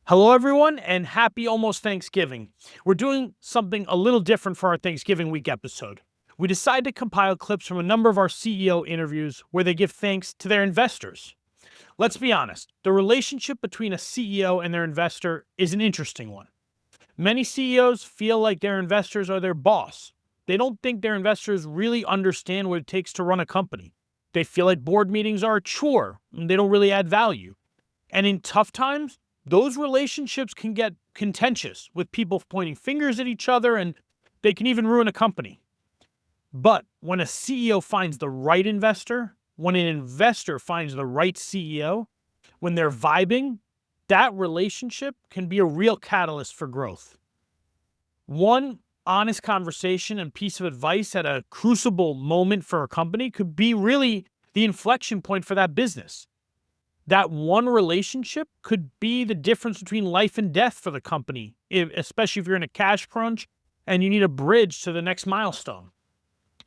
Hello, everyone, and happy almost Thanksgiving. We're doing something a little different for our Thanksgiving week episode. We decided to compile clips from a number of our CEO interviews where they give thanks to their investors. Let's be honest, the relationship between a CEO and their investor is an interesting one. Many CEOs feel like their investors are their boss. They don't think their investors really understand what it takes to run a company. They feel like board meetings are a chore and they don't really add value. And in tough times, those relationships can get contentious with people pointing fingers at each other, and they can even ruin a company. But when a CEO finds the right investor, when an investor finds the right CEO, when they're vibing, that relationship can be a real catalyst for growth. One honest conversation and piece of advice at a crucible moment for a company could be really the inflection point for that business. That one relationship could be the difference between life and death for the company, especially if you're in a cash crunch and you need a bridge to the next milestone.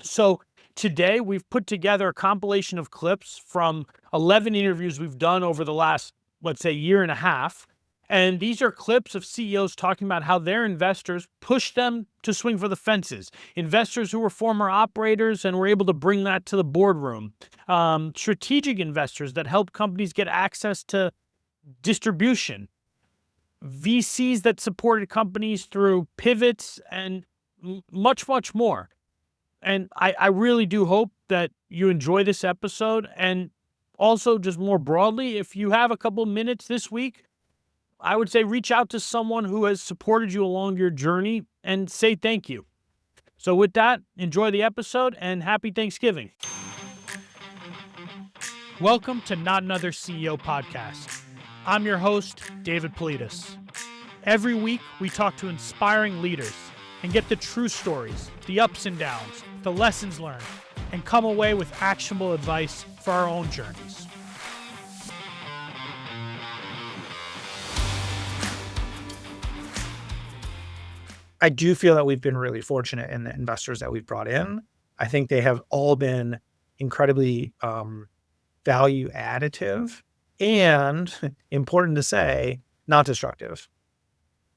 So today we've put together a compilation of clips from 11 interviews we've done over the last, let's say, year and a half. And these are clips of CEOs talking about how their investors pushed them to swing for the fences. Investors who were former operators and were able to bring that to the boardroom. Strategic investors that help companies get access to distribution. VCs that supported companies through pivots and much, much more. And I really do hope that you enjoy this episode. And also, just more broadly, if you have a couple minutes this week, I would say reach out to someone who has supported you along your journey and say thank you. So with that, enjoy the episode and happy Thanksgiving. Welcome to Not Another CEO podcast. I'm your host, David Politis. Every week, we talk to inspiring leaders and get the true stories, the ups and downs, the lessons learned, and come away with actionable advice for our own journeys. I do feel that we've been really fortunate in the investors that we've brought in. I think they have all been incredibly value additive and, important to say, not destructive.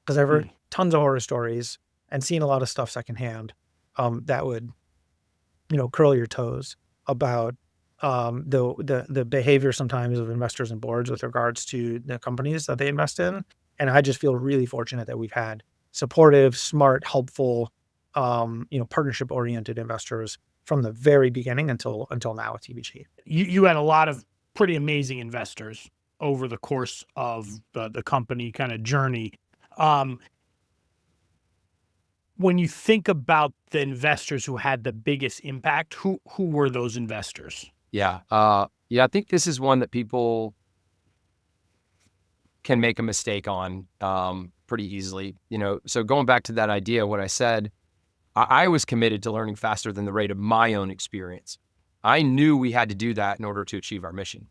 Because I've heard tons of horror stories and seen a lot of stuff secondhand that would, curl your toes about the behavior sometimes of investors and boards with regards to the companies that they invest in. And I just feel really fortunate that we've had supportive, smart, helpful, partnership-oriented investors from the very beginning until now at TBG. You had a lot of pretty amazing investors over the course of the company kind of journey. When you think about the investors who had the biggest impact, who were those investors? Yeah. I think this is one that people can make a mistake on pretty easily. So going back to that idea, what I said, I was committed to learning faster than the rate of my own experience. I knew we had to do that in order to achieve our mission.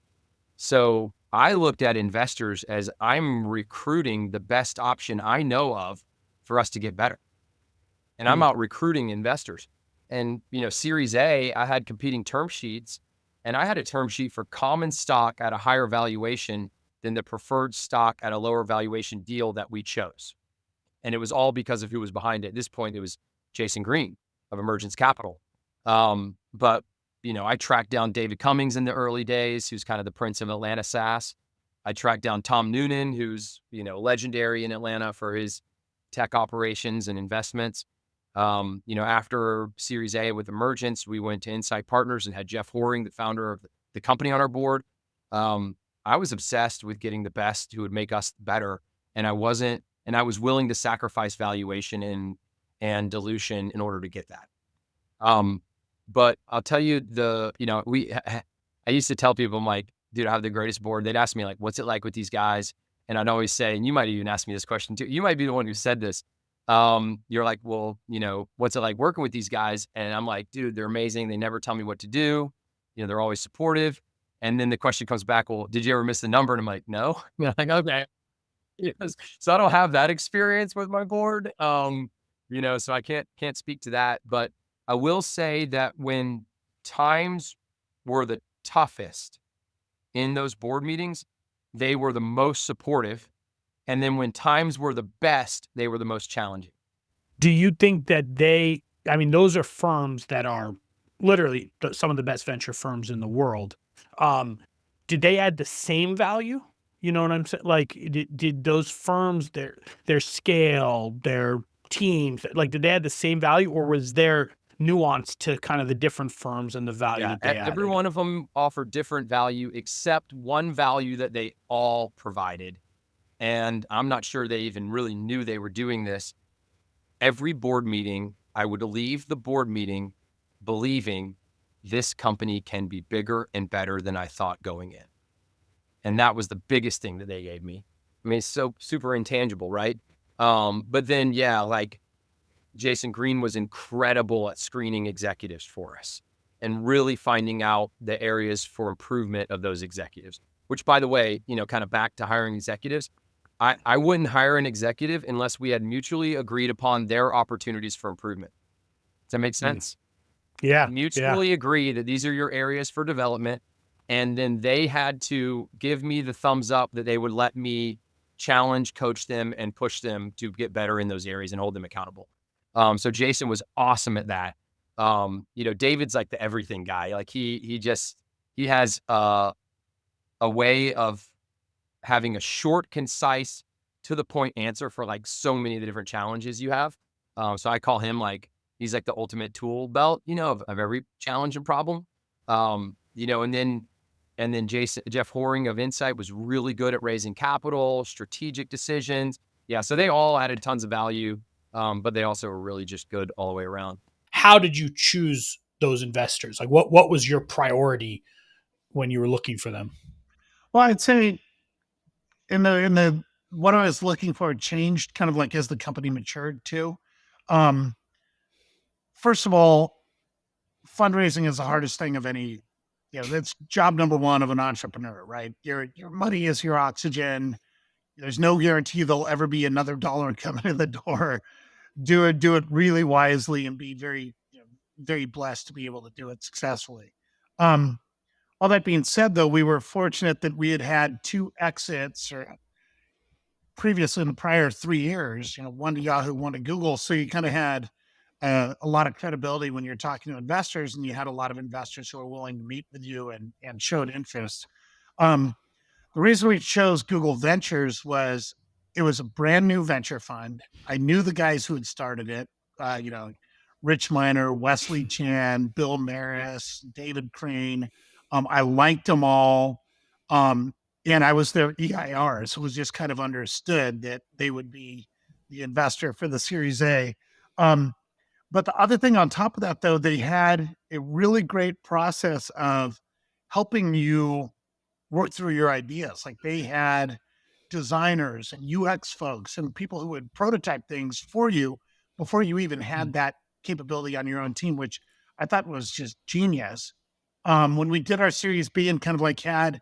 So I looked at investors as I'm recruiting the best option I know of for us to get better. And I'm out recruiting investors. And, Series A, I had competing term sheets, and I had a term sheet for common stock at a higher valuation than the preferred stock at a lower valuation deal that we chose. And it was all because of who was behind it. At this point, it was Jason Green of Emergence Capital. But I tracked down David Cummings in the early days, who's kind of the prince of Atlanta SaaS. I tracked down Tom Noonan, who's, legendary in Atlanta for his tech operations and investments. After Series A with Emergence, we went to Insight Partners and had Jeff Horing, the founder of the company, on our board. I was obsessed with getting the best who would make us better. And I was willing to sacrifice valuation and dilution in order to get that. But I'll tell you I used to tell people, I'm like, dude, I have the greatest board. They'd ask me like, what's it like with these guys? And I'd always say, and you might even ask me this question too. You might be the one who said this. You're like, well, what's it like working with these guys? And I'm like, dude, they're amazing. They never tell me what to do. They're always supportive. And then the question comes back, well, did you ever miss the number? And I'm like, no. I'm like, okay. So I don't have that experience with my board. So I can't speak to that. But I will say that when times were the toughest in those board meetings, they were the most supportive And then when times were the best, they were the most challenging. Do you think that those are firms that are literally some of the best venture firms in the world. Did they add the same value? You know what I'm saying? Like, did those firms, their scale, their teams, like, did they add the same value, or was there nuance to kind of the different firms and the value that they every added? one of them offered different value, except one value that they all provided. And I'm not sure they even really knew they were doing this. Every board meeting, I would leave the board meeting believing this company can be bigger and better than I thought going in. And that was the biggest thing that they gave me. I mean, it's so super intangible, right? But then, like Jason Green was incredible at screening executives for us and really finding out the areas for improvement of those executives, which, by the way, kind of back to hiring executives, I wouldn't hire an executive unless we had mutually agreed upon their opportunities for improvement. Does that make sense? Yeah. Mutually agree that these are your areas for development. And then they had to give me the thumbs up that they would let me challenge, coach them, and push them to get better in those areas and hold them accountable. So Jason was awesome at that. David's like the everything guy. Like he has a way of having a short, concise, to the point answer for like so many of the different challenges you have. So I call him he's like the ultimate tool belt, of every challenge and problem. And then Jeff Horing of Insight was really good at raising capital, strategic decisions. Yeah. So they all added tons of value, but they also were really just good all the way around. How did you choose those investors? Like, what was your priority when you were looking for them? Well, I'd say in the what I was looking for changed kind of like as the company matured too. First of all, fundraising is the hardest thing of any, that's job number one of an entrepreneur, right? Your money is your oxygen. There's no guarantee there'll ever be another dollar coming in the door. Do it really wisely and be very, very blessed to be able to do it successfully. All that being said, though, we were fortunate that we had 2 exits or previously in the prior 3 years, one to Yahoo, one to Google. So you kind of had a lot of credibility when you're talking to investors, and you had a lot of investors who are willing to meet with you and showed interest. The reason we chose Google Ventures was it was a brand new venture fund. I knew the guys who had started it, Rich Miner, Wesley Chan, Bill Maris, David Crane. I liked them all. And I was their EIR, so it was just kind of understood that they would be the investor for the Series A. But the other thing on top of that, though, they had a really great process of helping you work through your ideas. Like they had designers and UX folks and people who would prototype things for you before you even had that capability on your own team, which I thought was just genius. When we did our Series B and kind of like had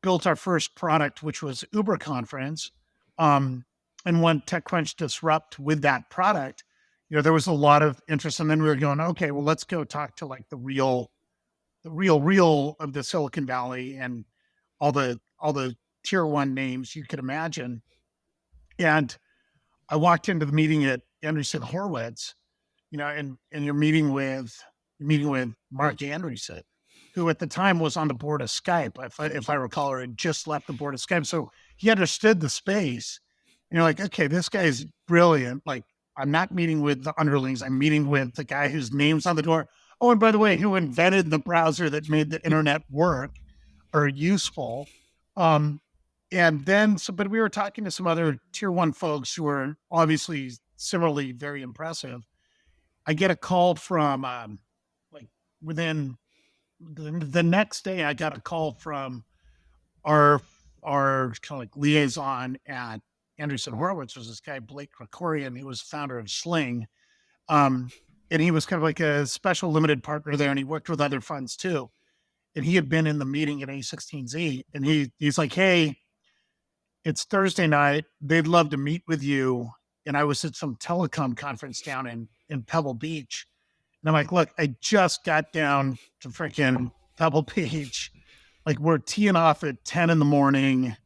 built our first product, which was Uber Conference, and when TechCrunch Disrupt with that product, there was a lot of interest. And then we were going, okay, well, let's go talk to like the real of the Silicon Valley and all the tier 1 names you could imagine. And I walked into the meeting at Andreessen Horowitz, and you're meeting with Mark Andreessen, who at the time was on the board of Skype, if I recall, or had just left the board of Skype. So he understood the space. And you're like, okay, this guy's brilliant. Like, I'm not meeting with the underlings. I'm meeting with the guy whose name's on the door. Oh, and by the way, who invented the browser that made the internet work or useful. And then, but we were talking to some other tier 1 folks who were obviously similarly very impressive. I get a call from within the next day, I got a call from our kind of like liaison at Andreessen Horowitz, was this guy, Blake Krikorian. He was founder of Sling. And he was kind of like a special limited partner there, and he worked with other funds too. And he had been in the meeting at A16Z, and he's like, hey, it's Thursday night. They'd love to meet with you. And I was at some telecom conference down in Pebble Beach. And I'm like, look, I just got down to freaking Pebble Beach. Like, we're teeing off at 10 in the morning.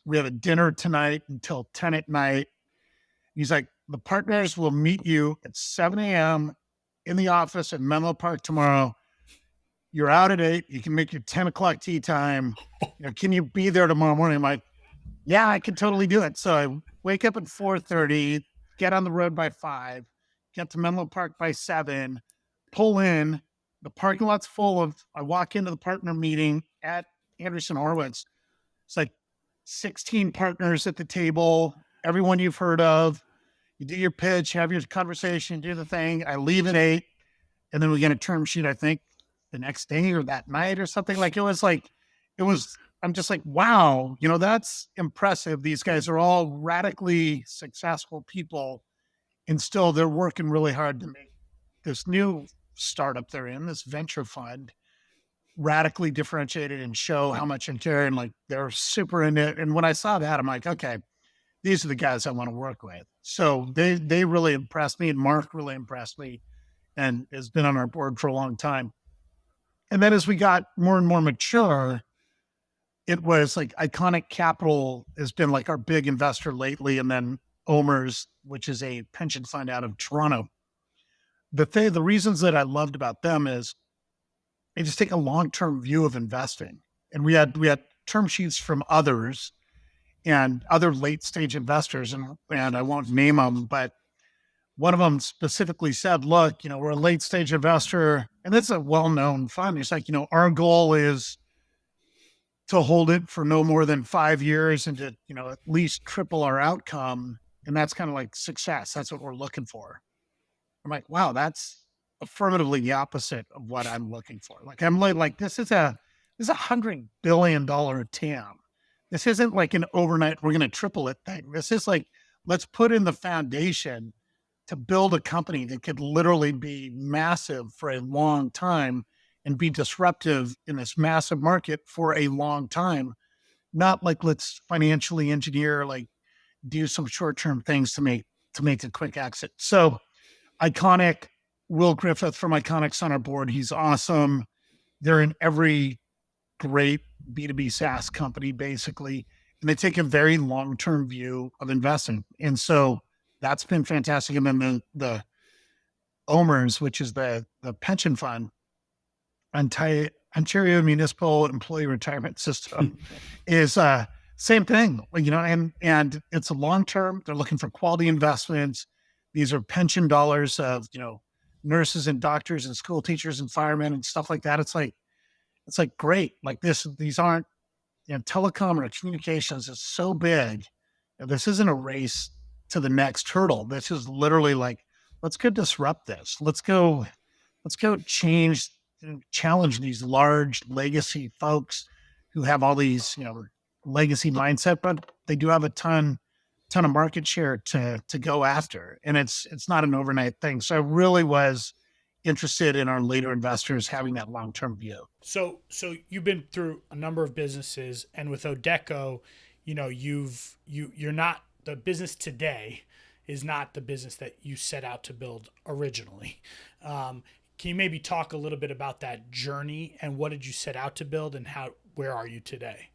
We have a dinner tonight until 10 at night. He's like, the partners will meet you at 7 a.m. in the office at Menlo Park tomorrow. You're out at 8. You can make your 10 o'clock tea time. Can you be there tomorrow morning? I'm like, yeah, I can totally do it. So I wake up at 4:30, get on the road by 5, get to Menlo Park by 7, pull in. The parking lot's full of, I walk into the partner meeting at Anderson Horowitz. It's like 16 partners at the table, everyone you've heard of. You do your pitch, have your conversation, do the thing. I leave at 8, and then we get a term sheet, I think, the next day or that night or something. I'm just like, wow, that's impressive. These guys are all radically successful people, and still they're working really hard to make this new startup they're in, this venture fund, radically differentiated and show how much in care, and like they're super in it. And when I saw that, I'm like, okay, these are the guys I want to work with. So they really impressed me, and Mark really impressed me and has been on our board for a long time. And then as we got more and more mature, it was like Iconic Capital has been like our big investor lately. And then Omers, which is a pension fund out of Toronto. The reasons that I loved about them is they just take a long-term view of investing. And we had term sheets from others and other late stage investors. And I won't name them, but one of them specifically said, look, we're a late stage investor, and it's a well-known fund. It's like, our goal is to hold it for no more than 5 years and to, at least triple our outcome. And that's kind of like success. That's what we're looking for. I'm like, wow, that's affirmatively the opposite of what I'm looking for. Like, I'm like, this is a $100 billion TAM. This isn't like an overnight, we're going to triple it thing. This is like, let's put in the foundation to build a company that could literally be massive for a long time and be disruptive in this massive market for a long time. Not like, let's financially engineer, like do some short-term things to make a quick exit. So Iconic, Will Griffith from Iconic's on our board. He's awesome. They're in every great B2B SaaS company, basically. And they take a very long-term view of investing. And so that's been fantastic. And then the Omers, which is the pension fund, Ontario Municipal Employee Retirement System, is same thing, and it's a long-term. They're looking for quality investments. These are pension dollars of, nurses and doctors and school teachers and firemen and stuff like that. It's like great. Like these aren't, telecom or communications is so big. This isn't a race to the next hurdle. This is literally like, let's go disrupt this. Let's go challenge these large legacy folks who have all these, legacy mindset, but they do have a ton of market share to go after. And it's not an overnight thing. So I really was interested in our later investors having that long-term view. So you've been through a number of businesses, and with Odeko, you're not, the business today is not the business that you set out to build originally. Can you maybe talk a little bit about that journey and what did you set out to build and where are you today?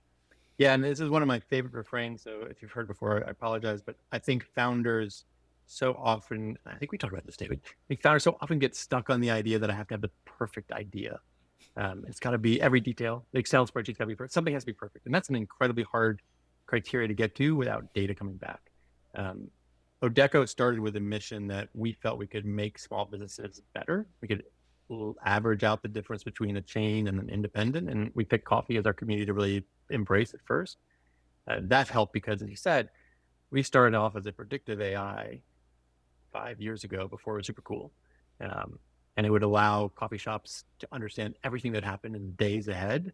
Yeah, and this is one of my favorite refrains. So if you've heard before, I apologize, but I think founders so often, I think we talked about this, David. I think founders so often get stuck on the idea that I have to have the perfect idea. It's got to be every detail. The Excel spreadsheet's got to be perfect. Something has to be perfect. And that's an incredibly hard criteria to get to without data coming back. Odeko started with a mission that we felt we could make small businesses better. We could average out the difference between a chain and an independent. And we picked coffee as our community to really embrace it first. That helped because, as you said, we started off as a predictive AI 5 years ago before it was super cool. And it would allow coffee shops to understand everything that happened in the days ahead.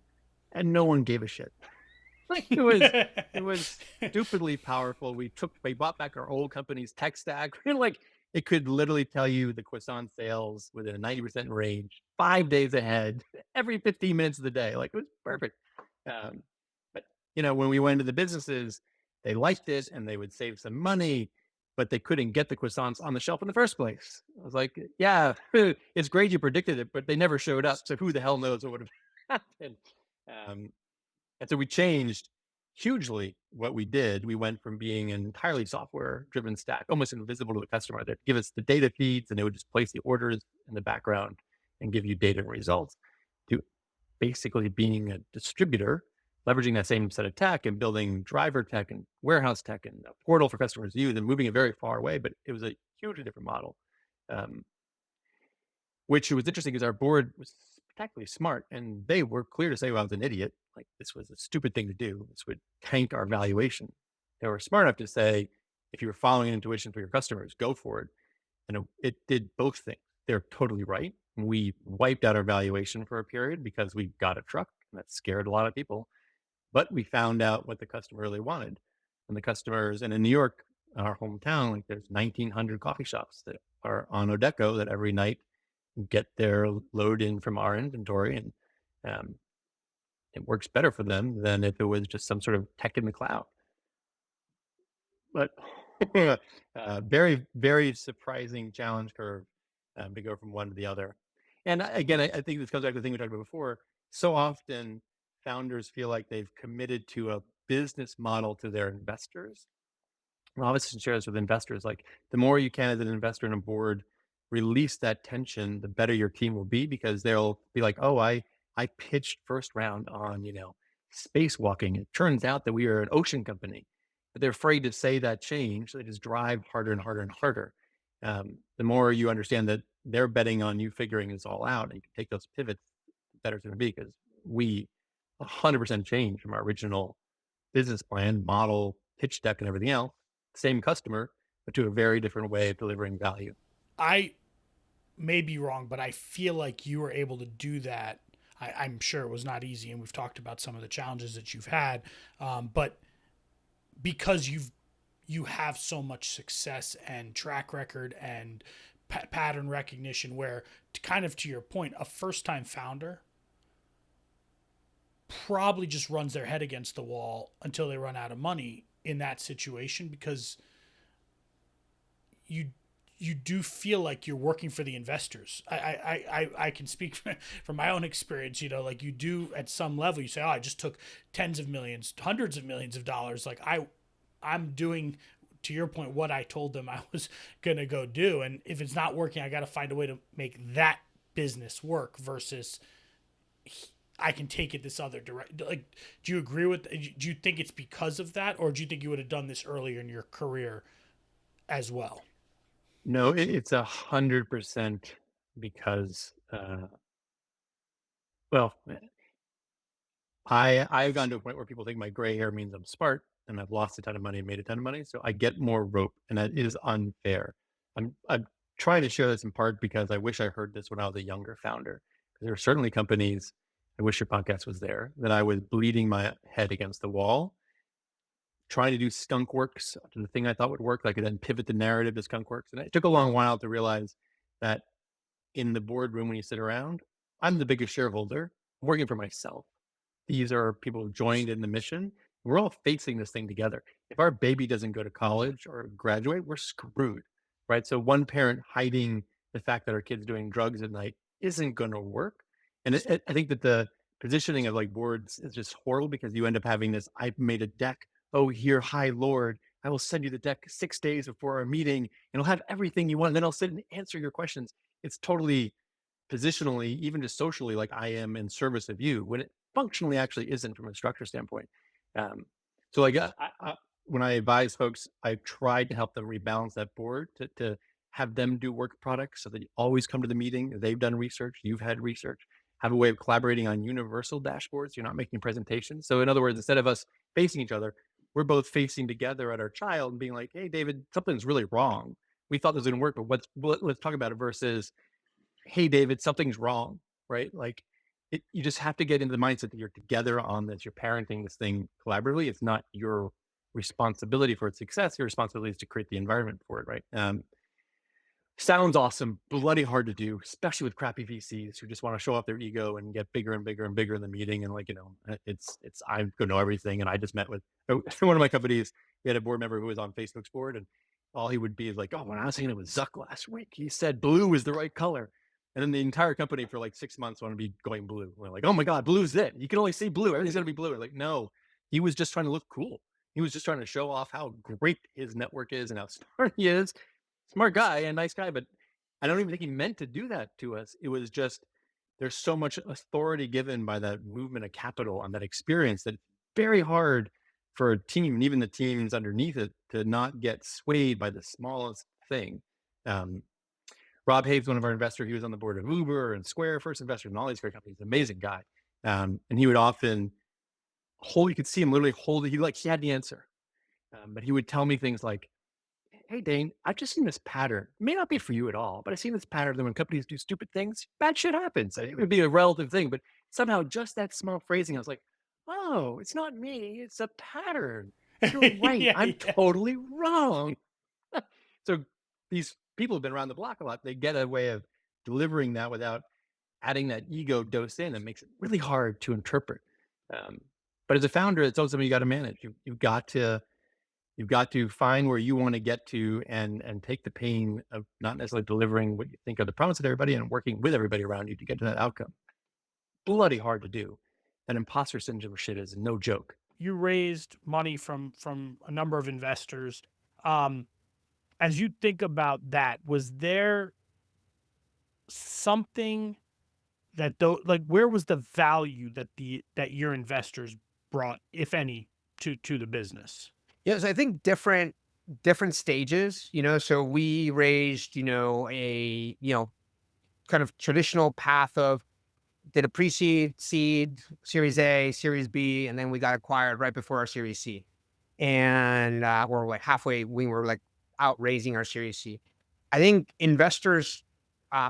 And no one gave a shit. Like it was stupidly powerful. We bought back our old company's tech stack. It could literally tell you the croissant sales within a 90% range, 5 days ahead, every 15 minutes of the day. Like, it was perfect. But when we went into the businesses, they liked it and they would save some money, but they couldn't get the croissants on the shelf in the first place. I was like, yeah, it's great you predicted it, but they never showed up. So who the hell knows what would have happened? And so we changed hugely what we did. We went from being an entirely software driven stack, almost invisible to the customer, that give us the data feeds and they would just place the orders in the background and give you data and results, to basically being a distributor, leveraging that same set of tech and building driver tech and warehouse tech and a portal for customers to use and moving it very far away. But it was a hugely different model, which was interesting because our board was spectacularly smart and they were clear to say, well, I was an idiot. Like, this was a stupid thing to do. This would tank our valuation. They were smart enough to say, if you were following intuition for your customers, go for it. And it did both things. They're totally right. We wiped out our valuation for a period because we got a truck, and that scared a lot of people. But we found out what the customer really wanted. And the customers, and in New York, our hometown, like there's 1,900 coffee shops that are on Odeko that every night get their load in from our inventory. And it works better for them than if it was just some sort of tech in the cloud. But very, very surprising challenge curve to go from one to the other. And again, I think this comes back to the thing we talked about before. So often founders feel like they've committed to a business model to their investors. Well, obviously shares with investors, like the more you can as an investor in a board release that tension, the better your team will be, because they'll be like, oh, I pitched first round on, spacewalking. It turns out that we are an ocean company, but they're afraid to say that change. So they just drive harder and harder and harder. The more you understand that they're betting on you figuring this all out and you can take those pivots, the better it's going to be, because we 100% changed from our original business plan, model, pitch deck, and everything else. Same customer, but to a very different way of delivering value. I may be wrong, but I feel like you were able to do that. I'm sure it was not easy, and we've talked about some of the challenges that you've had, but because you have so much success and track record and pattern recognition, where to your point, a first-time founder probably just runs their head against the wall until they run out of money in that situation, because you do feel like you're working for the investors. I can speak from my own experience, like you do at some level, you say, oh, I just took tens of millions, hundreds of millions of dollars. Like I'm doing, to your point, what I told them I was going to go do. And if it's not working, I got to find a way to make that business work versus I can take it this other direct. Like, do you agree with, do you think it's because of that? Or do you think you would have done this earlier in your career as well? No, it's 100% because, I've gone to a point where people think my gray hair means I'm smart, and I've lost a ton of money and made a ton of money. So I get more rope, and that is unfair. I'm trying to share this in part because I wish I heard this when I was a younger founder. There are certainly companies, I wish your podcast was there, that I was bleeding my head against the wall, trying to do skunk works to the thing I thought would work, like, and then pivot the narrative to skunk works. And it took a long while to realize that in the boardroom, when you sit around, I'm the biggest shareholder. I'm working for myself. These are people who joined in the mission. We're all facing this thing together. If our baby doesn't go to college or graduate, we're screwed, right? So one parent hiding the fact that our kid's doing drugs at night isn't going to work. And I think that the positioning of like boards is just horrible, because you end up having this, I've made a deck. Oh, here, high Lord, I will send you the deck 6 days before our meeting, and it'll have everything you want. And then I'll sit and answer your questions. It's totally positionally, even just socially, like I am in service of you, when it functionally actually isn't from a structure standpoint. So like when I advise folks, I tried to help them rebalance that board to have them do work products so that you always come to the meeting. They've done research, you've had research, have a way of collaborating on universal dashboards. You're not making presentations. So in other words, instead of us facing each other, we're both facing together at our child and being like, hey, David, something's really wrong. We thought this was going to work, but let's talk about it, versus, hey, David, something's wrong, right? Like you just have to get into the mindset that you're together on this. You're parenting this thing collaboratively. It's not your responsibility for its success. Your responsibility is to create the environment for it, right? Sounds awesome, bloody hard to do, especially with crappy VCs who just want to show off their ego and get bigger and bigger and bigger in the meeting. And like, it's I go know everything. And I just met with one of my companies. We had a board member who was on Facebook's board, and all he would be is like, oh, when I was hanging out with Zuck last week, he said blue is the right color. And then the entire company for like 6 months want to be going blue. We're like, oh my God, blue's it. You can only see blue. Everything's going to be blue. We're like, no, He was just trying to look cool. He was just trying to show off how great his network is and how smart he is. Smart guy and nice guy, but I don't even think he meant to do that to us. It was just, there's so much authority given by that movement of capital and that experience that it's very hard for a team, and even the teams underneath it, to not get swayed by the smallest thing. Rob Have's one of our investors. He was on the board of Uber and Square, first investor in all these great companies. Amazing guy. And he would often you could see him literally hold it. He had the answer. But he would tell me things like, hey, Dane, I've just seen this pattern. It may not be for you at all, but I've seen this pattern that when companies do stupid things, bad shit happens. It would be a relative thing, but somehow just that small phrasing, I was like, oh, it's not me. It's a pattern. You're right. Yeah, I'm yeah. totally wrong. So these people have been around the block a lot. They get a way of delivering that without adding that ego dose in. That makes it really hard to interpret. But as a founder, it's also something you got to manage. You've got to find where you want to get to and take the pain of not necessarily delivering what you think are the promise of everybody and working with everybody around you to get to that outcome. Bloody hard to do. That imposter syndrome shit is no joke. You raised money from a number of investors. As you think about that, was there something that where was the value that your investors brought, if any, to the business? Yes, I think different stages, so we raised, a, kind of traditional path of did a pre-seed, seed, Series A, Series B, and then we got acquired right before our Series C. And we're like halfway, we were like out raising our Series C. I think investors,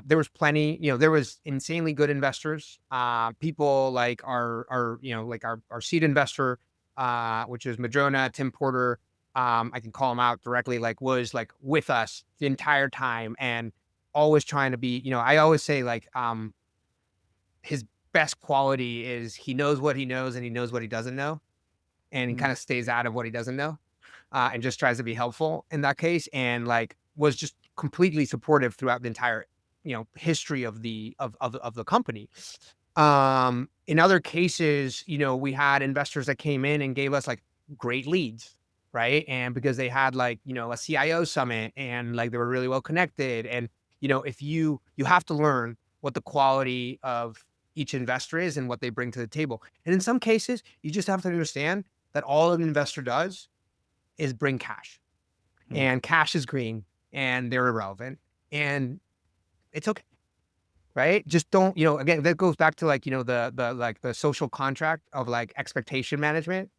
there was plenty, there was insanely good investors, people like our seed investor, which is Madrona, Tim Porter. I can call him out directly, was with us the entire time and always trying to be, I always say his best quality is he knows what he knows and he knows what he doesn't know. And he kind of stays out of what he doesn't know, and just tries to be helpful in that case. And was just completely supportive throughout the entire, history of the company. In other cases, we had investors that came in and gave us great leads, right? And because they had a CIO summit and they were really well connected. And, if you have to learn what the quality of each investor is and what they bring to the table. And in some cases, you just have to understand that all an investor does is bring cash. And cash is green and they're irrelevant and it's okay. Right? Just don't, again, that goes back to the social contract of expectation management.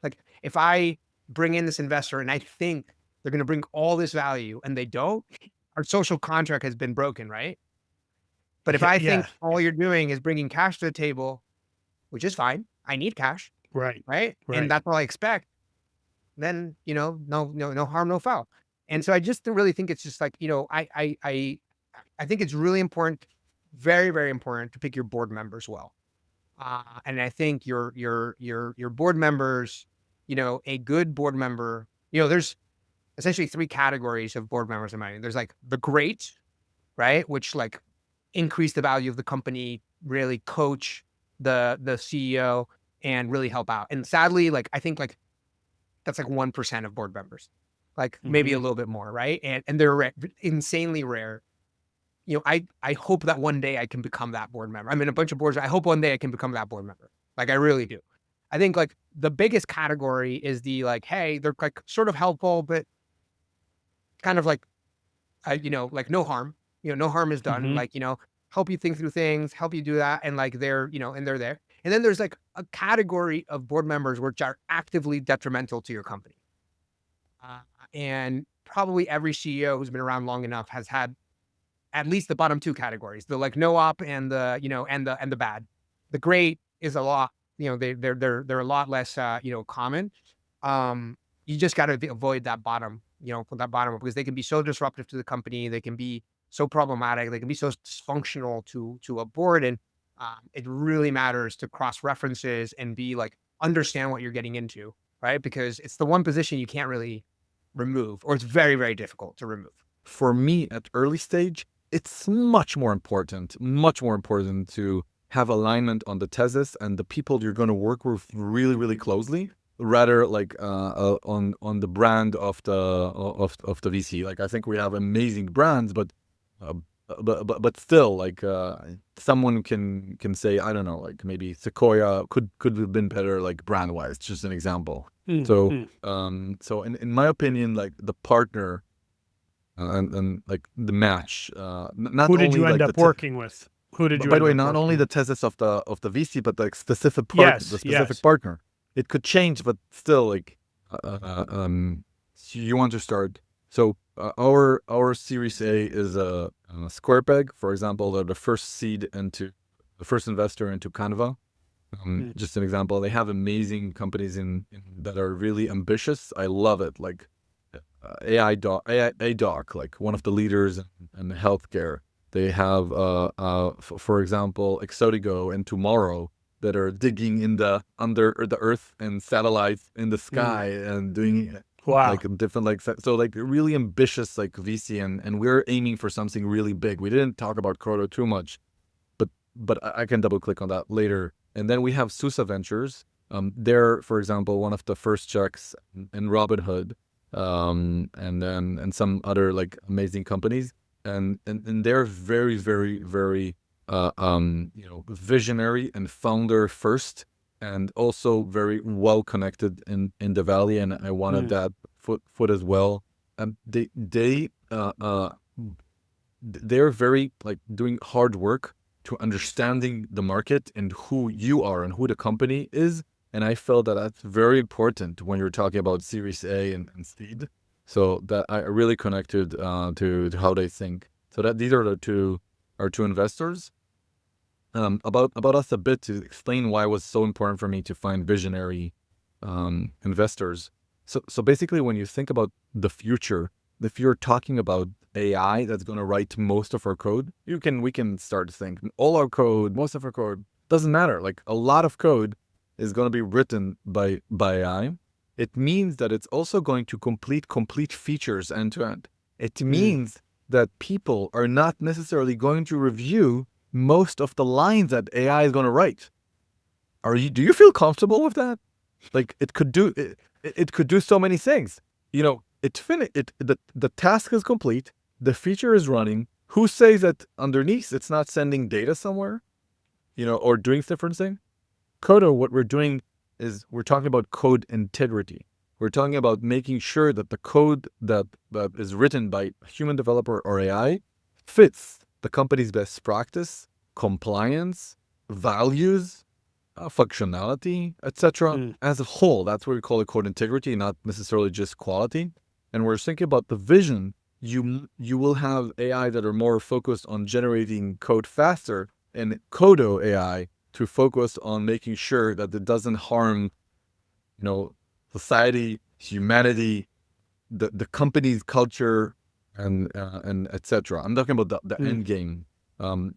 If I bring in this investor and I think they're going to bring all this value and they don't, our social contract has been broken, right? But if I think all you're doing is bringing cash to the table, which is fine, I need cash, Right. and that's all I expect, then, no harm, no foul. And so I just really think it's just I think it's really important, very, very important to pick your board members well. And I think your board members, a good board member, there's essentially 3 categories of board members in my mind. There's the great, right? Which increase the value of the company, really coach the CEO and really help out. And sadly, I think that's 1% of board members, maybe a little bit more, right? And they're insanely rare. I hope that one day I can become that board member. I'm in a bunch of boards. I hope one day I can become that board member. I really do. I think the biggest category is the hey, they're sort of helpful, but kind of no harm. No harm is done. Help you think through things, help you do that, and they're and they're there. And then there's a category of board members which are actively detrimental to your company. And probably every CEO who's been around long enough has had at least the bottom 2 categories, the no op and the and the bad. The great is a lot, they're a lot less common. You just got to avoid that bottom, because they can be so disruptive to the company, they can be so problematic, they can be so dysfunctional to a board, and it really matters to cross references and be understand what you're getting into, right? Because it's the one position you can't really remove, or it's very, very difficult to remove. For me, at early stage, it's much more important to have alignment on the thesis and the people you're going to work with really, really closely. rather like on the brand of the VC. Like I think we have amazing brands, uh, but still, like someone can say, I don't know, like maybe Sequoia could have been better, like brand wise. Just an example. So so in my opinion, like the partner and like the match, not Who did only you end like up working with? Who did you by end the way, up not only working the thesis of the VC, but the specific Yes, the specific yes. partner. It could change, but still, like you want to start. So our Series A is a Square Peg, for example. They're the first investor into Canva. Just an example. They have amazing companies in that are really ambitious. I love it. Like AI doc, like one of the leaders in healthcare. They have, for example, Odeko and Tomorrow that are digging in under the earth and satellites in the sky and doing Wow. like different so like really ambitious like VC and we're aiming for something really big. We didn't talk about Qodo too much, but I can double click on that later. And then we have Susa Ventures. They're, for example, one of the first checks in Robinhood, and some other like amazing companies. And they're very, very, very, visionary and founder first, and also very well connected in the valley. And I wanted that foot as well. They're very like doing hard work to understanding the market and who you are and who the company is. And I felt that that's very important when you're talking about Series A and seed. So that I really connected to how they think. So that these are our two investors. About us a bit to explain why it was so important for me to find visionary investors. So basically, when you think about the future, if you're talking about AI that's going to write most of our code, we can start to think all our code, most of our code doesn't matter. Like a lot of code is going to be written by AI. It means that it's also going to complete features end to end. It means that people are not necessarily going to review most of the lines that AI is going to write. Do you feel comfortable with that? Like it could do so many things. The task is complete, the feature is running. Who says that underneath it's not sending data somewhere, or doing different thing? Qodo, what we're doing is we're talking about code integrity. We're talking about making sure that the code that is written by a human developer or AI fits the company's best practice, compliance, values, functionality, etc. As a whole. That's what we call it, code integrity, not necessarily just quality. And we're thinking about the vision. You will have AI that are more focused on generating code faster, and Qodo AI to focus on making sure that it doesn't harm, society, humanity, the company's culture, and etc. I'm talking about the end game,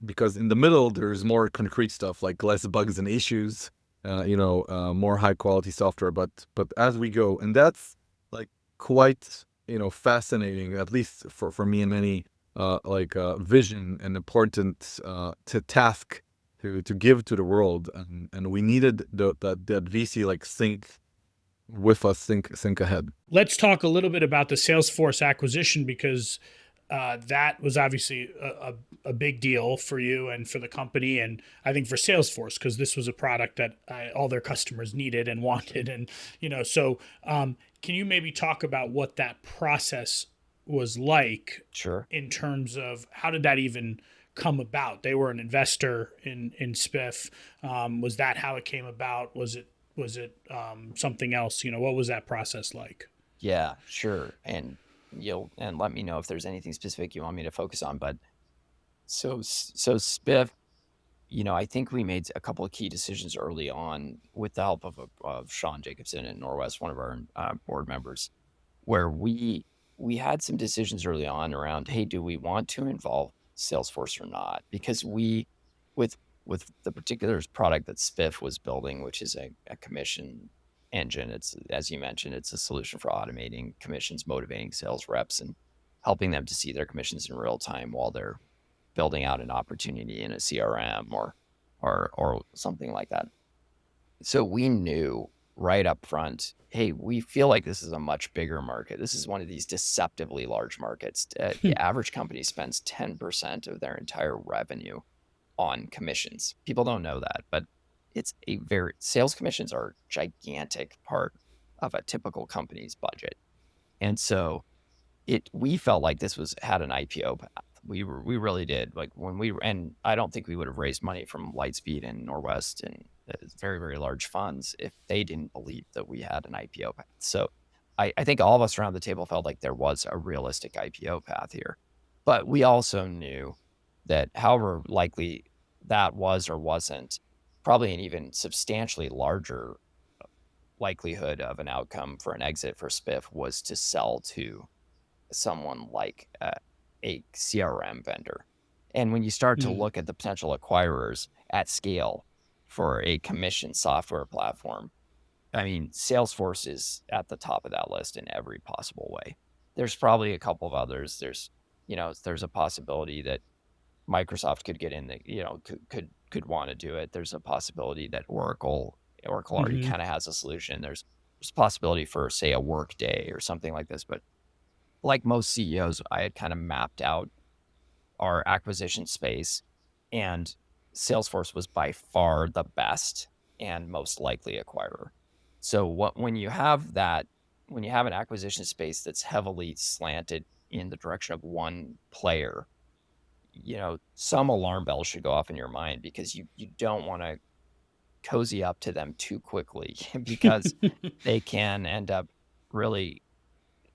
because in the middle there's more concrete stuff like less bugs and issues, more high quality software. But as we go, and that's like quite fascinating, at least for me and many, vision and important to task to give to the world, and we needed that VC like think with us, think ahead. Let's talk a little bit about the Salesforce acquisition, because that was obviously a big deal for you and for the company, and I think for Salesforce, because this was a product that all their customers needed and wanted. And so can you maybe talk about what that process was like? Sure. In terms of how did that even come about? They were an investor in Spiff. Was that how it came about? Was it something else? What was that process like? Yeah, sure. And let me know if there's anything specific you want me to focus on. But so Spiff, I think we made a couple of key decisions early on with the help of Sean Jacobson at Norwest, one of our board members, where we had some decisions early on around, hey, do we want to involve Salesforce or not? Because with the particular product that Spiff was building, which is a commission engine, it's, as you mentioned, it's a solution for automating commissions, motivating sales reps, and helping them to see their commissions in real time while they're building out an opportunity in a CRM or something like that. So we knew right up front, hey, we feel like this is a much bigger market. This is one of these deceptively large markets. The average company spends 10% of their entire revenue on commissions. People don't know that, but sales commissions are a gigantic part of a typical company's budget. And so we felt like this had an IPO path. We really did. Like and I don't think we would have raised money from Lightspeed and Norwest and very, very large funds if they didn't believe that we had an IPO path. So I think all of us around the table felt like there was a realistic IPO path here. But we also knew that however likely that was or wasn't, probably an even substantially larger likelihood of an outcome for an exit for Spiff was to sell to someone like a CRM vendor. And when you start to look at the potential acquirers at scale for a commission software platform, I mean, Salesforce is at the top of that list in every possible way. There's probably a couple of others. There's a possibility that Microsoft could get in the, could want to do it. There's a possibility that Oracle already kind of has a solution. There's a possibility for, say, a Workday or something like this. But like most CEOs, I had kind of mapped out our acquisition space, and Salesforce was by far the best and most likely acquirer. So when you have an acquisition space that's heavily slanted in the direction of one player, some alarm bells should go off in your mind, because you don't want to cozy up to them too quickly because they can end up really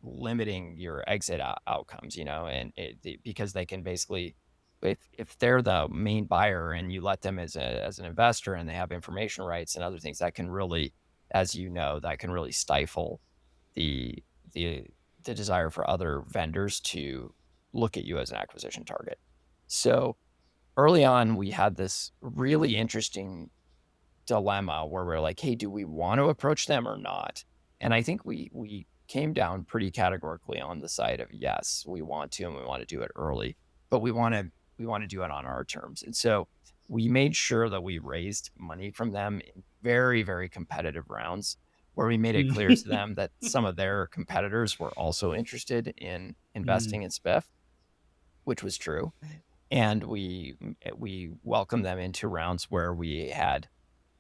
limiting your exit outcomes, and because they can basically, if they're the main buyer and you let them as an investor and they have information rights and other things, that can really, as that can really stifle the desire for other vendors to look at you as an acquisition target. So early on, we had this really interesting dilemma where we're like, hey, do we want to approach them or not? And I think we came down pretty categorically on the side of yes, we want to, and we want to do it early, but we want to do it on our terms. And so we made sure that we raised money from them in very, very competitive rounds, where we made it clear to them that some of their competitors were also interested in investing in Spiff, which was true. And we welcomed them into rounds where we had,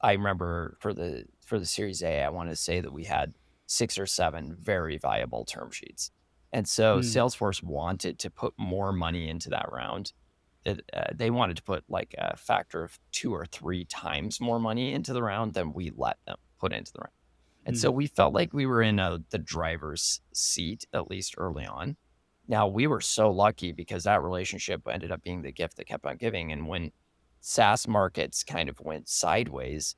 I remember for the Series A, I want to say that we had 6 or 7 very viable term sheets. And so Salesforce wanted to put more money into that round. They wanted to put like a factor of 2 or 3 times more money into the round than we let them put into the round. And so we felt like we were in the driver's seat, at least early on. Now, we were so lucky because that relationship ended up being the gift that kept on giving. And when SaaS markets kind of went sideways,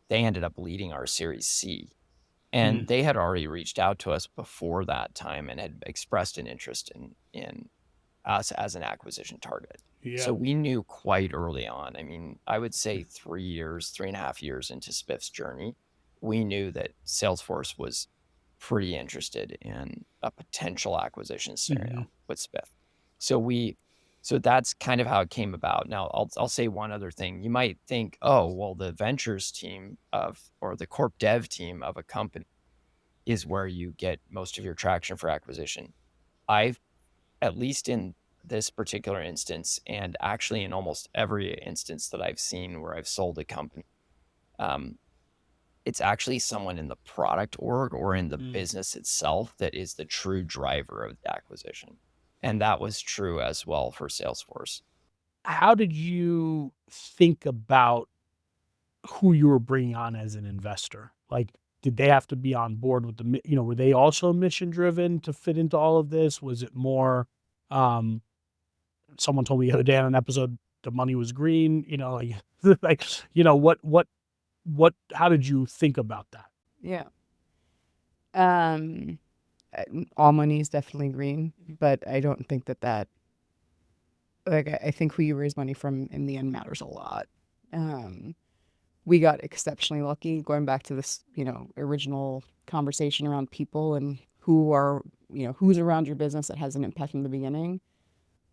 they ended up leading our Series C. And they had already reached out to us before that time and had expressed an interest in us as an acquisition target. Yeah. So we knew quite early on. I mean, I would say 3.5 years into Spiff's journey, we knew that Salesforce was pretty interested in a potential acquisition scenario with Spiff. So that's kind of how it came about. Now, I'll say one other thing. You might think, oh, well, the ventures team or the corp dev team of a company is where you get most of your traction for acquisition. I've, at least in this particular instance, and actually in almost every instance that I've seen where I've sold a company, it's actually someone in the product org or in the business itself that is the true driver of the acquisition. And that was true as well for Salesforce. How did you think about who you were bringing on as an investor? Like, did they have to be on board with were they also mission driven to fit into all of this? Was it more, someone told me the other day on an episode, the money was green, how did you think about that? Yeah. All money is definitely green, but I don't think that I think who you raise money from in the end matters a lot. We got exceptionally lucky, going back to this, original conversation around people and who's around your business that has an impact in the beginning.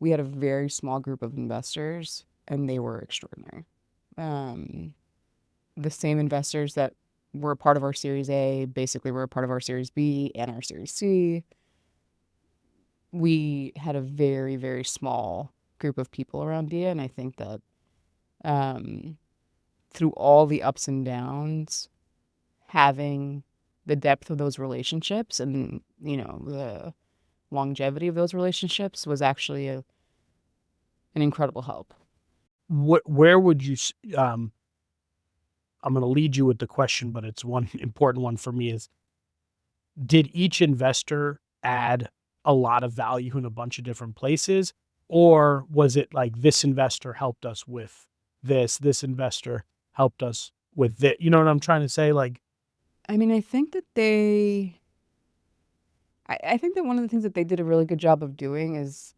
We had a very small group of investors, and they were extraordinary. The same investors that were a part of our Series A, basically were a part of our Series B and our Series C. We had a very, very small group of people around Dia, and I think that through all the ups and downs, having the depth of those relationships and, the longevity of those relationships was actually an incredible help. Where would you I'm going to lead you with the question, but it's one important one for me is, did each investor add a lot of value in a bunch of different places? Or was it like this investor helped us with this investor helped us with that? You know what I'm trying to say? Like, I mean, I think that I think that one of the things that they did a really good job of doing is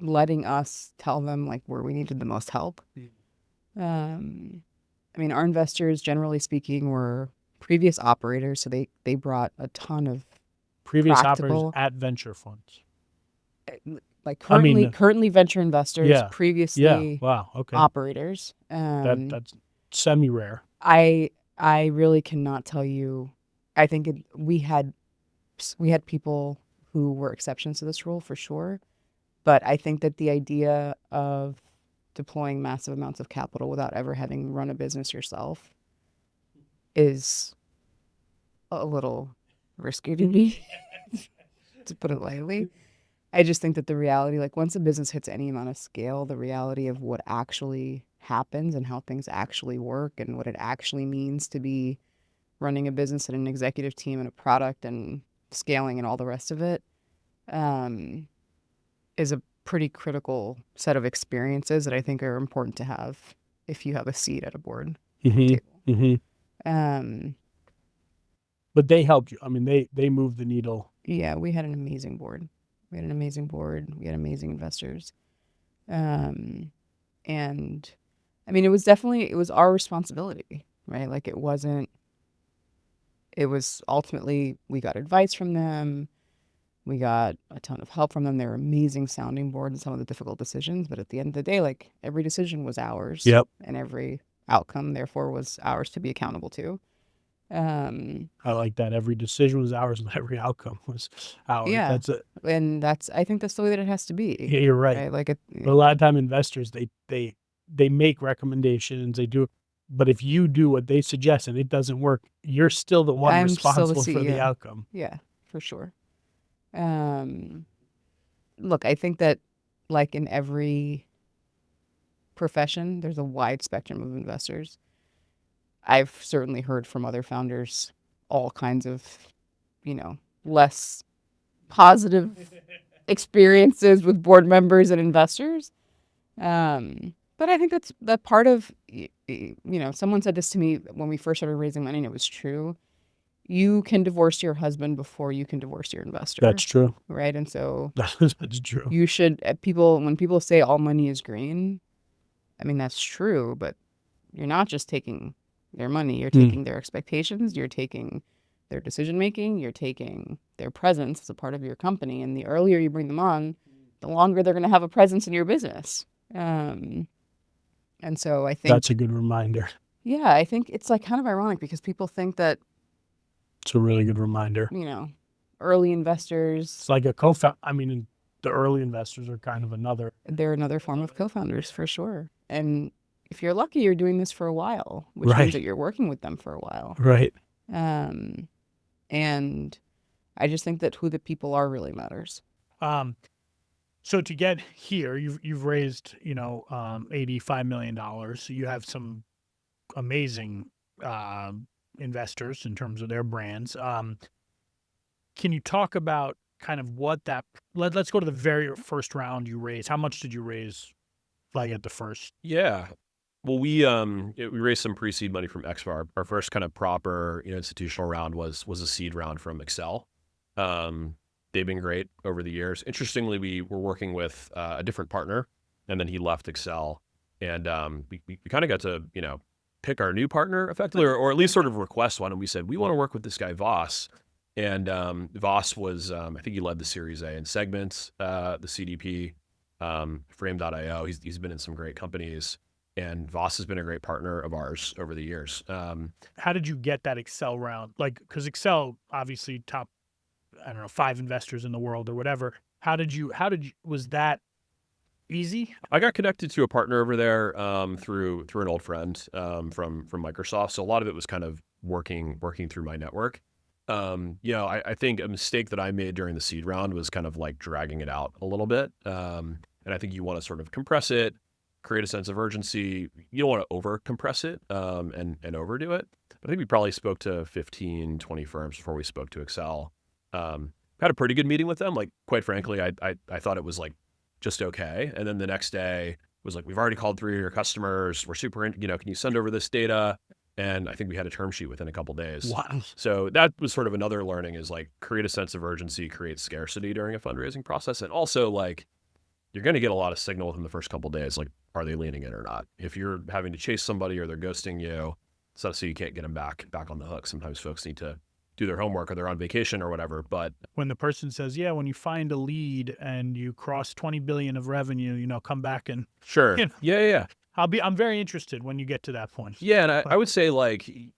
letting us tell them like where we needed the most help. I mean, our investors, generally speaking, were previous operators, so they brought a ton of previous practical, operators at venture funds. like I mean, currently venture investors, yeah, previously wow, okay, operators. that's semi rare. I really cannot tell you. I think we had people who were exceptions to this rule for sure, but I think that the idea of deploying massive amounts of capital without ever having run a business yourself is a little risky to me, to put it lightly. I just think that the reality, like once a business hits any amount of scale, the reality of what actually happens and how things actually work and what it actually means to be running a business and an executive team and a product and scaling and all the rest of it, is a pretty critical set of experiences that I think are important to have if you have a seat at a board table. But they helped you. I mean, they moved the needle. Yeah, we had an amazing board. We had amazing investors. And I mean, it was our responsibility, right? Like it was ultimately, we got advice from them. We got a ton of help from them. They're amazing sounding board in some of the difficult decisions. But at the end of the day, like every decision was ours. Yep. And every outcome, therefore, was ours to be accountable to. I like that. Every decision was ours and every outcome was ours. Yeah. That's it. And I think that's the way that it has to be. Yeah, you're right. Like But a lot of time investors, they make recommendations, they do, but if you do what they suggest and it doesn't work, you're still the one I'm still the responsible for the CEO. outcome. Yeah, for sure. Look, I think that like in every profession, there's a wide spectrum of investors. I've certainly heard from other founders all kinds of, less positive experiences with board members and investors. But I think that's that part of, someone said this to me when we first started raising money, and it was true. You can divorce your husband before you can divorce your investor. That's true. Right. And so that's true. you should, when people say all money is green, I mean, that's true, but you're not just taking their money. You're taking their expectations. You're taking their decision making. You're taking their presence as a part of your company. And the earlier you bring them on, the longer they're going to have a presence in your business. And so I think that's a good reminder. Yeah, I think it's like kind of ironic because people think that it's a really good reminder. Early investors. It's like the early investors are kind of they're another form of co-founders for sure. And if you're lucky, you're doing this for a while, which right. means that you're working with them for a while. Right. And I just think that who the people are really matters. So to get here, you've raised, $85 million. So you have some amazing investors in terms of their brands. Can you talk about kind of what let's go to the very first round you raised. How much did you raise like at the first? Yeah. Well, we raised some pre-seed money from XVAR. Our first kind of proper institutional round was a seed round from Excel. They've been great over the years. Interestingly, we were working with a different partner, and then he left Excel, and we kind of got to pick our new partner effectively, or at least sort of request one. And we said we want to work with this guy Voss, and Voss was I think he led the Series A in Segments, the CDP, Frame.io. He's been in some great companies. And Voss has been a great partner of ours over the years. How did you get that Excel round? Like, because Excel, obviously top, I don't know, 5 investors in the world or whatever. Was that easy? I got connected to a partner over there through an old friend from Microsoft. So a lot of it was kind of working through my network. I think a mistake that I made during the seed round was kind of like dragging it out a little bit. And I think you want to sort of compress it, create a sense of urgency. You don't want to over compress it and overdo it. But I think we probably spoke to 15, 20 firms before we spoke to Excel. Had a pretty good meeting with them. Like, quite frankly, I thought it was like just okay. And then the next day was like, we've already called 3 of your customers. We're super, can you send over this data? And I think we had a term sheet within a couple days. Wow. So that was sort of another learning, is like create a sense of urgency, create scarcity during a fundraising process. And also, like, you're going to get a lot of signal within the first couple of days. Like, are they leaning in or not? If you're having to chase somebody or they're ghosting you, it's not so you can't get them back on the hook. Sometimes folks need to do their homework or they're on vacation or whatever. But When the person says, yeah, when you find a lead and you cross 20 billion of revenue, come back and sure. You know. Yeah. I'm very interested when you get to that point. Yeah. And I would say, like, you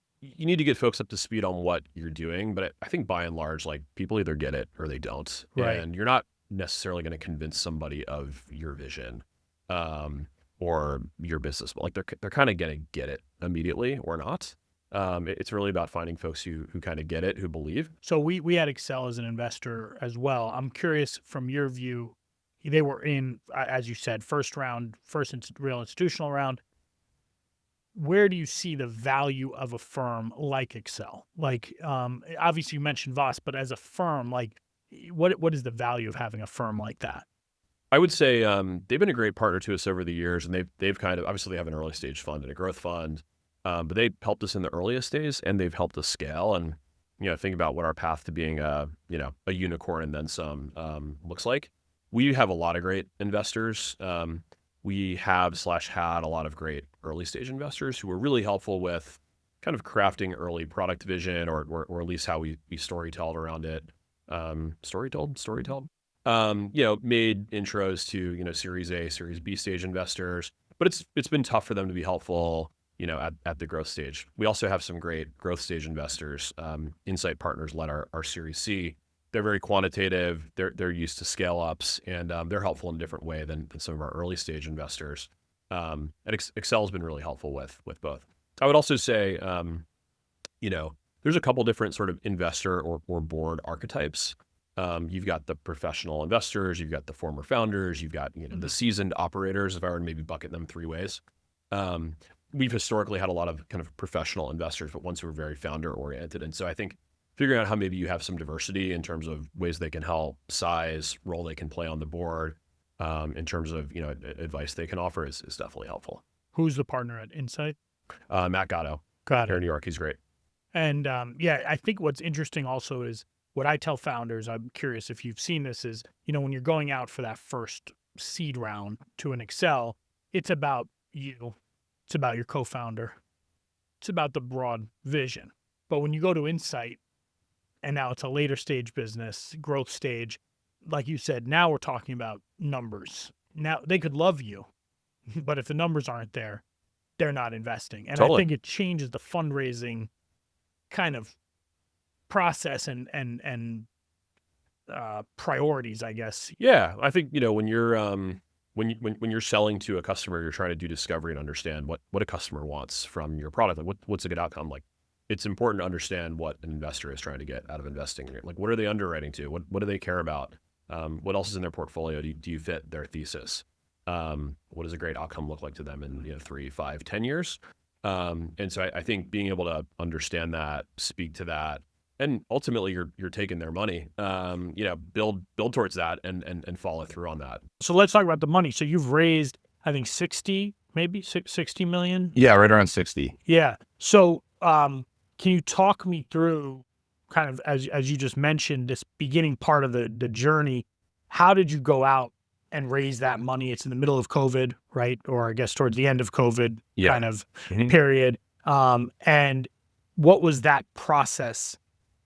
need to get folks up to speed on what you're doing. But I think by and large, like, people either get it or they don't. Right. And you're not necessarily going to convince somebody of your vision or your business. But like, they're kind of going to get it immediately or not. It's really about finding folks who kind of get it, who believe. So we had Excel as an investor as well. I'm curious, from your view, they were in, as you said, first real institutional round. Where do you see the value of a firm like Excel? Like, obviously you mentioned Voss, but as a firm, like, what is the value of having a firm like that? I would say they've been a great partner to us over the years, and they've kind of, obviously they have an early stage fund and a growth fund. But they helped us in the earliest days, and they've helped us scale. And think about what our path to being a unicorn and then some looks like. We have a lot of great investors. We have/had a lot of great early stage investors who were really helpful with kind of crafting early product vision, or at least how we storytelled around it. Storytelled. Made intros to Series A, Series B stage investors, but it's been tough for them to be helpful. At the growth stage. We also have some great growth stage investors. Insight Partners led our Series C. They're very quantitative. They're used to scale ups, and they're helpful in a different way than some of our early stage investors. And Excel has been really helpful with both. I would also say, there's a couple different sort of investor or board archetypes. You've got the professional investors, you've got the former founders, you've got the seasoned operators. If I were to maybe bucket them 3 ways. We've historically had a lot of kind of professional investors, but ones who are very founder oriented. And so I think figuring out how maybe you have some diversity in terms of ways they can help, size, role they can play on the board, in terms of, advice they can offer is definitely helpful. Who's the partner at Insight? Matt Gatto. Here in New York. He's great. And I think what's interesting also is what I tell founders, I'm curious if you've seen this, is, when you're going out for that first seed round to an Excel, it's about you. It's about your co-founder. It's about the broad vision. But when you go to Insight, and now it's a later stage business, growth stage, like you said, now we're talking about numbers. Now, they could love you, but if the numbers aren't there, they're not investing. And Totally. I think it changes the fundraising kind of process and priorities, I guess. Yeah, I think when you're when you're selling to a customer, you're trying to do discovery and understand what a customer wants from your product. Like, what's a good outcome? Like, it's important to understand what an investor is trying to get out of investing. Like, what are they underwriting to? What do they care about? What else is in their portfolio? Do you fit their thesis? What does a great outcome look like to them in 3, 5, 10 years? And so I think being able to understand that, speak to that, and ultimately you're taking their money, build towards that and follow through on that. So let's talk about the money. So you've raised, I think 60 million. Yeah, right around 60. Yeah. So can you talk me through kind of, as you just mentioned, this beginning part of the journey? How did you go out and raise that money? It's in the middle of COVID, right? Or I guess towards the end of COVID kind of period. And what was that process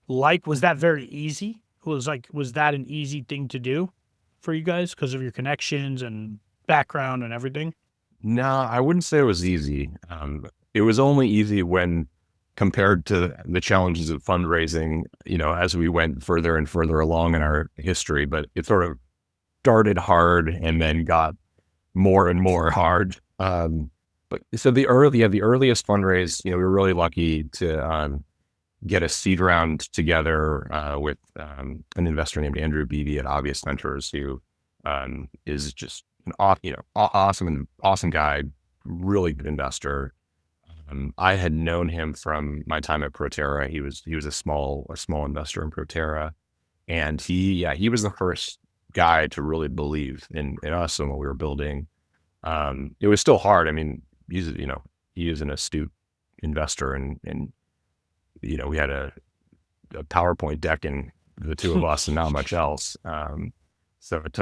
like? Was that very easy? Was that an easy thing to do for you guys because of your connections and background and everything? No, I wouldn't say it was easy. It was only easy when compared to the challenges of fundraising, as we went further and further along in our history, but it sort of started hard and then got more and more hard. But so the earliest fundraise, we were really lucky to get a seed round together with an investor named Andrew Beebe at Obvious Ventures, who is just an awesome guy, really good investor. I had known him from my time at Proterra. He was a small investor in Proterra, and he was the first guy to really believe in us and what we were building. It was still hard. I mean, he is an astute investor, and we had a PowerPoint deck in the two of us and not much else. So it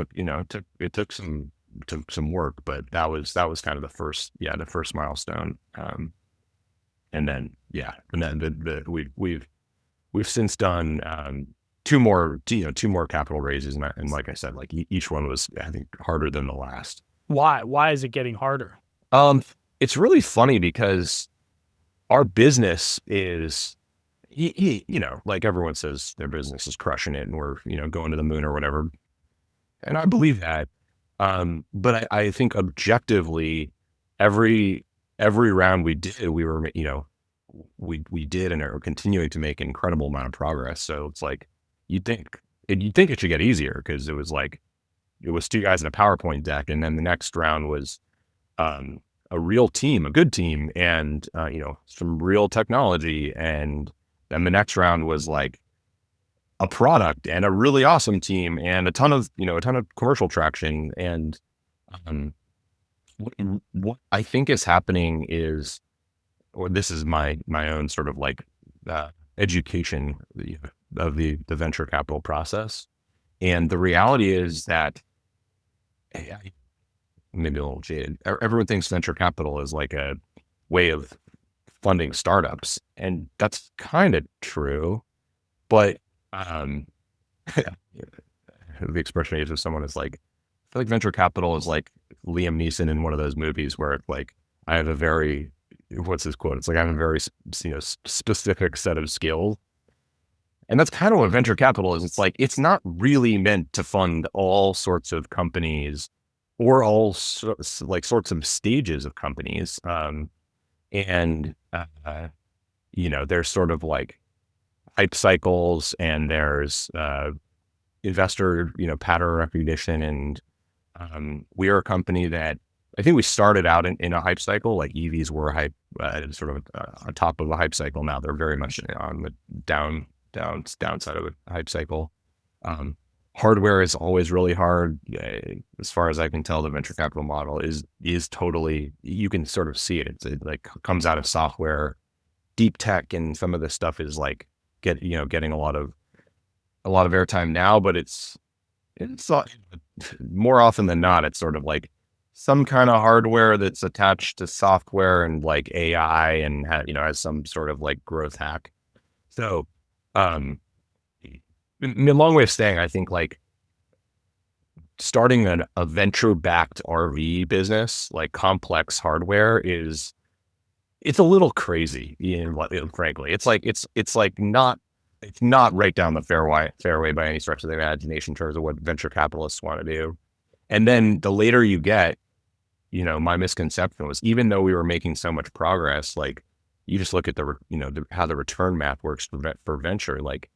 took some work, but that was kind of the first milestone. And then we've since done two more capital raises, and like I said, like each one was, I think, harder than the last. Why is it getting harder? It's really funny because our business is, like everyone says their business is crushing it and we're, going to the moon or whatever. And I believe that. But I think objectively, every round we did, we were, we did and are continuing to make an incredible amount of progress. So it's like, you'd think it should get easier, because it was two guys in a PowerPoint deck. And then the next round was, a real team, a good team, and, some real technology. And then the next round was like a product and a really awesome team and a ton of commercial traction. And, what I think is happening is, or this is my own sort of like, education of the venture capital process. And the reality is that, maybe a little jaded, everyone thinks venture capital is like a way of funding startups, and that's kind of true, but the expression I use of someone is like, I feel like venture capital is like Liam Neeson in one of those movies where it's like, I have a very, what's his quote? It's like, I have a very specific set of skills. And that's kind of what venture capital is. It's like, it's not really meant to fund all sorts of companies or all sorts of stages of companies. And there's sort of like hype cycles, and there's investor, pattern recognition. And we are a company that, I think we started out in a hype cycle, like EVs were hype, sort of on top of a hype cycle. Now they're very much on the downside of a hype cycle. Hardware is always really hard. As far as I can tell, the venture capital model is totally, you can sort of see it. It like comes out of software, deep tech, and some of this stuff is like getting a lot of airtime now, but it's more often than not, it's sort of like some kind of hardware that's attached to software and like AI and has some sort of like growth hack. So, in a long way of saying, I think like starting a venture-backed RV business, like complex hardware, it's a little crazy. Frankly, it's not right down the fairway by any stretch of the imagination in terms of what venture capitalists want to do. And then the later you get, my misconception was, even though we were making so much progress, like you just look at how the return math works for venture, like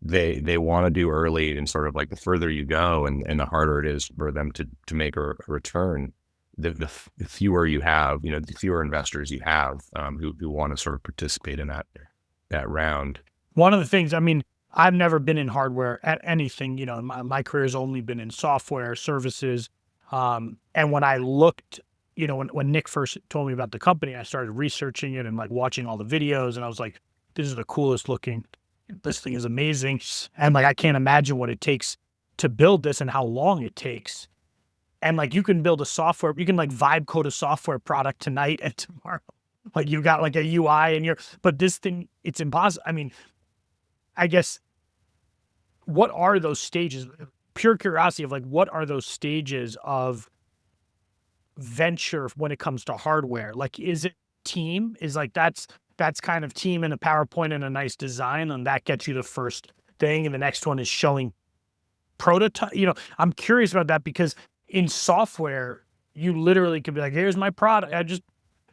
they want to do early, and sort of like the further you go and the harder it is for them to make a return, the fewer you have, the fewer investors you have who want to sort of participate in that round. One of the things, I mean, I've never been in hardware at anything, my career has only been in software services. And when I looked, when Nick first told me about the company, I started researching it and like watching all the videos, and I was like, this is the coolest looking, this thing is amazing. And like, I can't imagine what it takes to build this and how long it takes. And like, you can build you can like vibe code a software product tonight and tomorrow, like you got like a UI but this thing, it's impossible. I mean, I guess, what are those stages? Pure curiosity of like, what are those stages of venture when it comes to hardware? Like, is it team? Is like that's kind of team and a PowerPoint and a nice design, and that gets you the first thing, and the next one is showing prototype. I'm curious about that because in software, you literally could be like, here's my product.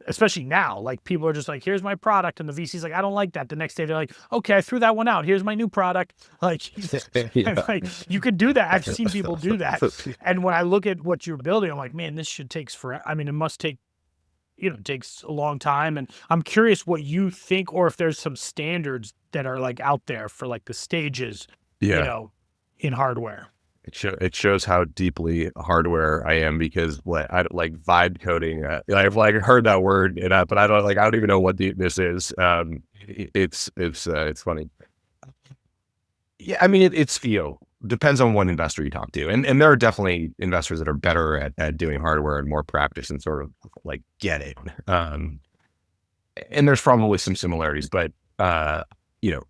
Especially now, like people are just like, here's my product. And the VC's like, I don't like that. The next day they're like, okay, I threw that one out. Here's my new product. Like, like you could do that. I've seen people do that. And when I look at what you're building, I'm like, man, this should take forever. I mean, it must take, it takes a long time. And I'm curious what you think, or if there's some standards that are like out there for like the stages, in hardware. It shows how deeply hardware I am, because I like vibe coding. I've like heard that word, but I don't even know what this is. It's funny. Yeah, I mean it's depends on what investor you talk to, and there are definitely investors that are better at doing hardware and more practice and sort of like get it. And there's probably some similarities, but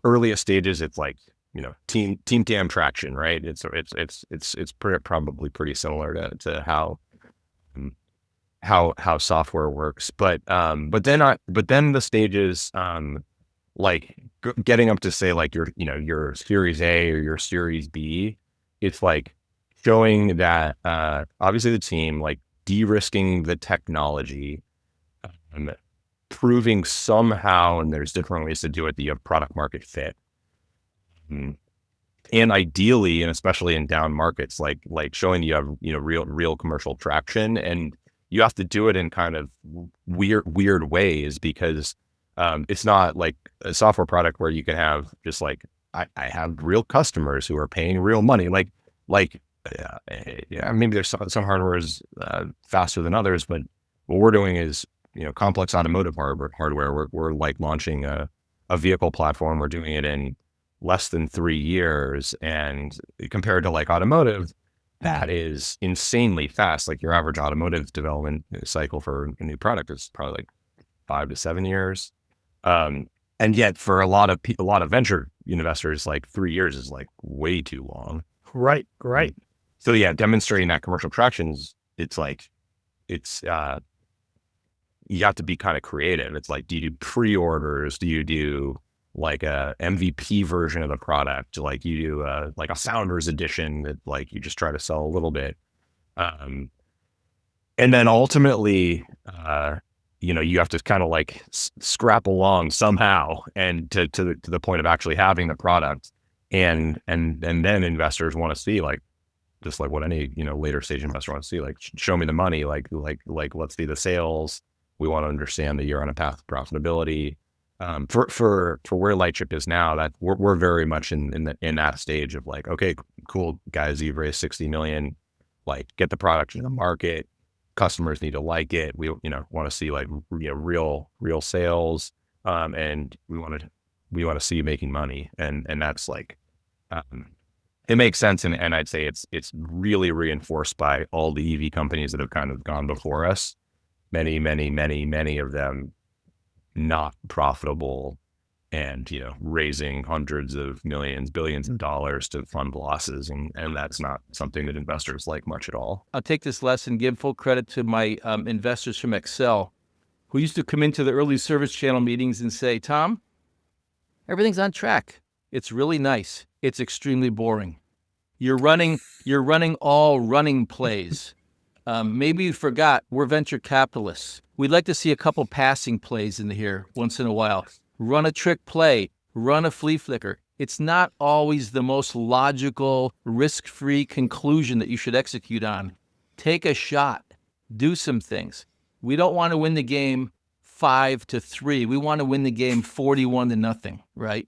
earliest stages, it's like team TAM traction, right? It's probably pretty similar to how software works, but then the stages, like getting up to say like your Series A or your Series B, it's like showing that obviously the team, like de-risking the technology, proving somehow, and there's different ways to do it, that you have product market fit. And ideally, and especially in down markets, like showing you have real commercial traction, and you have to do it in kind of weird ways, because it's not like a software product where you can have just like I have real customers who are paying real money. Maybe there's some hardware is faster than others, but what we're doing is complex automotive hardware. We're like launching a vehicle platform. We're doing it in less than 3 years, and compared to like automotive, that is insanely fast. Like your average automotive development cycle for a new product is probably like 5 to 7 years, and yet for a lot of venture investors, like 3 years is like way too long. Right. So yeah, demonstrating that commercial traction you have to be kind of creative. It's like, do you do pre-orders? Do you do like a MVP version of the product? Like you do like a founder's edition that like you just try to sell a little bit. And then ultimately, you have to kind of like scrap along somehow, and to the point of actually having the product. And then investors want to see, like, just like what any, later stage investor wants to see, like, show me the money, like let's see the sales. We want to understand that you're on a path to profitability. For where Lightship is now, that we're very much in that stage of like, okay, cool guys, you've raised $60 million, like get the product in the market. Customers need to like it. We want to see like real sales, and we want to see you making money, and that's like it makes sense, and I'd say it's really reinforced by all the EV companies that have kind of gone before us. Many of them not profitable, and raising hundreds of millions, billions of dollars to fund losses, and that's not something that investors like much at all. I'll take this lesson, give full credit to my investors from Excel, who used to come into the early ServiceChannel meetings and say, Tom, everything's on track. It's really nice. It's extremely boring. You're running all running plays. Maybe you forgot we're venture capitalists. We'd like to see a couple passing plays in here once in a while. Run a trick play, run a flea flicker. It's not always the most logical, risk-free conclusion that you should execute on. Take a shot, do some things. We don't want to win the game 5-3. We want to win the game 41-0, right?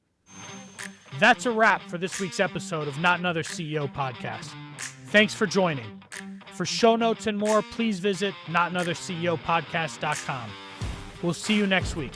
That's a wrap for this week's episode of Not Another CEO Podcast. Thanks for joining. For show notes and more, please visit notanotherceopodcast.com. We'll see you next week.